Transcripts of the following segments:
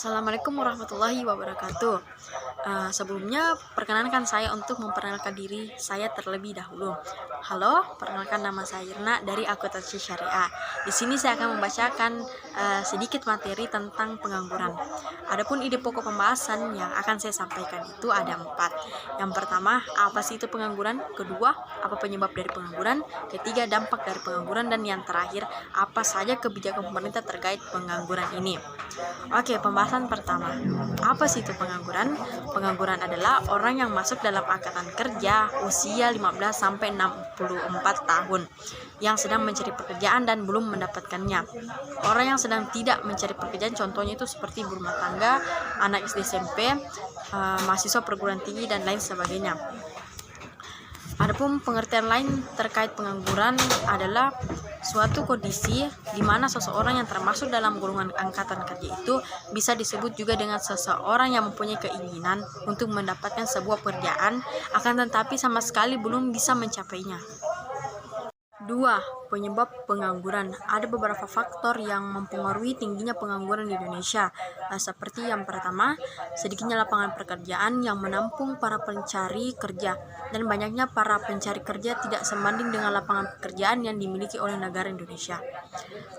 Assalamualaikum warahmatullahi wabarakatuh. Sebelumnya, perkenankan saya untuk memperkenalkan diri saya terlebih dahulu. Halo, perkenalkan nama saya Irna dari Akuntansi Syariah. Di sini saya akan membacakan sedikit materi tentang pengangguran. Adapun ide pokok pembahasan yang akan saya sampaikan itu ada 4. Yang pertama, apa sih itu pengangguran? Kedua, apa penyebab dari pengangguran? Ketiga, dampak dari pengangguran. Dan yang terakhir, apa saja kebijakan pemerintah terkait pengangguran ini. Oke, pembahasan pertama. Apa sih itu pengangguran? Pengangguran adalah orang yang masuk dalam angkatan kerja usia 15 sampai 64 tahun yang sedang mencari pekerjaan dan belum mendapatkannya. Orang yang sedang tidak mencari pekerjaan contohnya itu seperti ibu rumah tangga, anak SD SMP, mahasiswa perguruan tinggi dan lain sebagainya. Adapun pengertian lain terkait pengangguran adalah suatu kondisi di mana seseorang yang termasuk dalam golongan angkatan kerja itu bisa disebut juga dengan seseorang yang mempunyai keinginan untuk mendapatkan sebuah pekerjaan, akan tetapi sama sekali belum bisa mencapainya. 2. Penyebab pengangguran. Ada beberapa faktor yang mempengaruhi tingginya pengangguran di Indonesia. Seperti yang pertama, sedikitnya lapangan pekerjaan yang menampung para pencari kerja, dan banyaknya para pencari kerja tidak sebanding dengan lapangan pekerjaan yang dimiliki oleh negara Indonesia.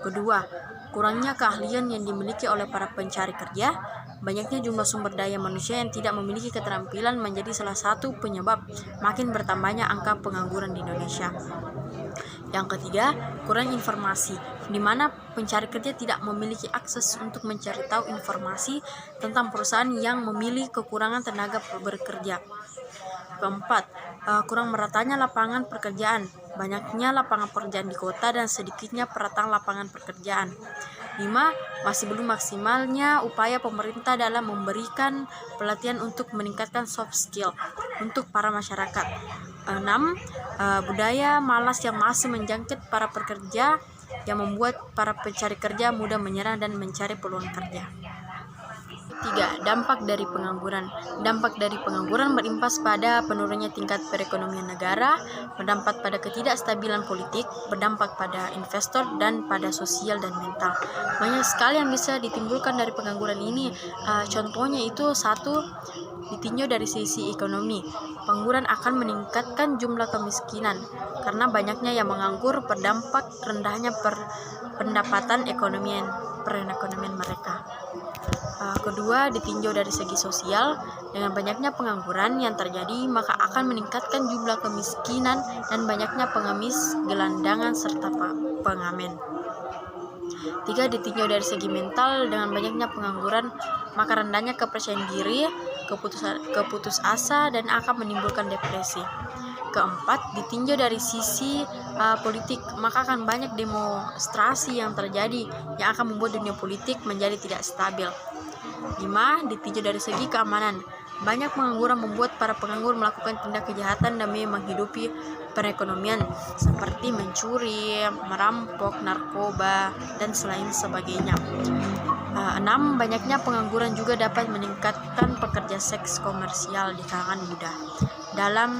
Kedua, kurangnya keahlian yang dimiliki oleh para pencari kerja. Banyaknya jumlah sumber daya manusia yang tidak memiliki keterampilan menjadi salah satu penyebab makin bertambahnya angka pengangguran di Indonesia. Yang ketiga, kurang informasi, di mana pencari kerja tidak memiliki akses untuk mencari tahu informasi tentang perusahaan yang memiliki kekurangan tenaga bekerja. Keempat, kurang meratanya lapangan pekerjaan, banyaknya lapangan pekerjaan di kota dan sedikitnya perataan lapangan pekerjaan. 5. Masih belum maksimalnya upaya pemerintah dalam memberikan pelatihan untuk meningkatkan soft skill untuk para masyarakat. 6. Budaya malas yang masih menjangkit para pekerja yang membuat para pencari kerja mudah menyerah dan mencari peluang kerja. 3. Dampak dari pengangguran. Dampak dari pengangguran berimbas pada penurunnya tingkat perekonomian negara, berdampak pada ketidakstabilan politik, berdampak pada investor, dan pada sosial dan mental. Banyak sekali yang bisa ditimbulkan dari pengangguran ini. Contohnya itu satu, ditinjau dari sisi ekonomi. Pengangguran akan meningkatkan jumlah kemiskinan karena banyaknya yang menganggur, berdampak rendahnya pendapatan perekonomian mereka. Kedua, ditinjau dari segi sosial. Dengan banyaknya pengangguran yang terjadi, maka akan meningkatkan jumlah kemiskinan dan banyaknya pengemis, gelandangan, serta pengamen. 3. Ditinjau dari segi mental. Dengan banyaknya pengangguran, maka rendahnya kepercayaan diri, keputus asa, dan akan menimbulkan depresi. Keempat, ditinjau dari sisi politik, maka akan banyak demonstrasi yang terjadi yang akan membuat dunia politik menjadi tidak stabil. 5. Ditinjau dari segi keamanan. Banyak pengangguran membuat para penganggur melakukan tindak kejahatan demi menghidupi perekonomian seperti mencuri, merampok, narkoba, dan selain sebagainya. 6. Banyaknya pengangguran juga dapat meningkatkan pekerja seks komersial di kalangan muda dalam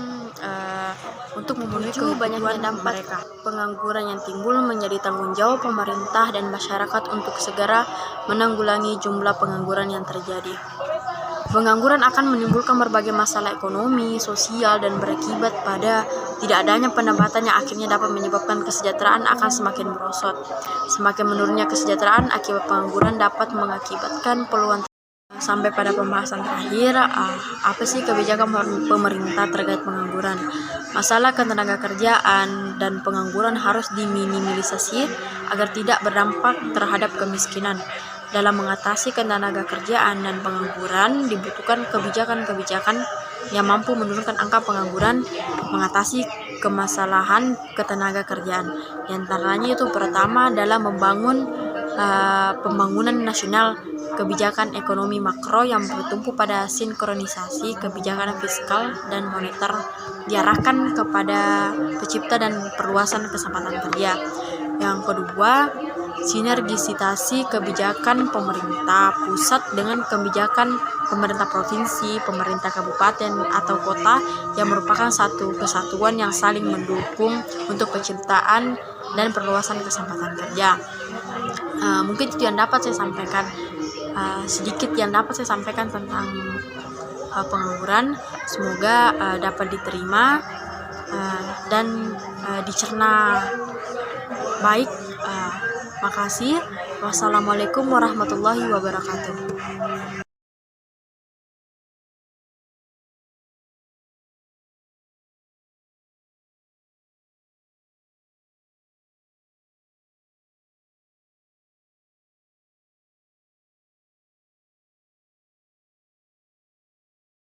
untuk memenuhi kebutuhan mereka. Pengangguran yang timbul menjadi tanggung jawab pemerintah dan masyarakat untuk segera menanggulangi jumlah pengangguran yang terjadi. Pengangguran akan menimbulkan berbagai masalah ekonomi, sosial, dan berakibat pada tidak adanya pendapatan yang akhirnya dapat menyebabkan kesejahteraan akan semakin merosot. Semakin menurunnya kesejahteraan akibat pengangguran dapat mengakibatkan peluang. Sampai pada pembahasan terakhir, apa sih kebijakan pemerintah terkait pengangguran? Masalah ketenaga kerjaan dan pengangguran harus diminimalisasi agar tidak berdampak terhadap kemiskinan. Dalam mengatasi ketenaga kerjaan dan pengangguran, dibutuhkan kebijakan-kebijakan yang mampu menurunkan angka pengangguran, mengatasi kemasalahan ketenaga kerjaan. Di antaranya itu pertama adalah membangun pembangunan nasional, kebijakan ekonomi makro yang bertumpu pada sinkronisasi kebijakan fiskal dan moneter diarahkan kepada pencipta dan perluasan kesempatan kerja. Yang kedua, sinergisitasi kebijakan pemerintah pusat dengan kebijakan pemerintah provinsi, pemerintah kabupaten atau kota yang merupakan satu kesatuan yang saling mendukung untuk penciptaan dan perluasan kesempatan kerja. Mungkin itu yang dapat saya sampaikan. sedikit yang dapat saya sampaikan tentang pengangguran. Semoga dapat diterima dan dicerna baik. Makasih. Wassalamualaikum warahmatullahi wabarakatuh.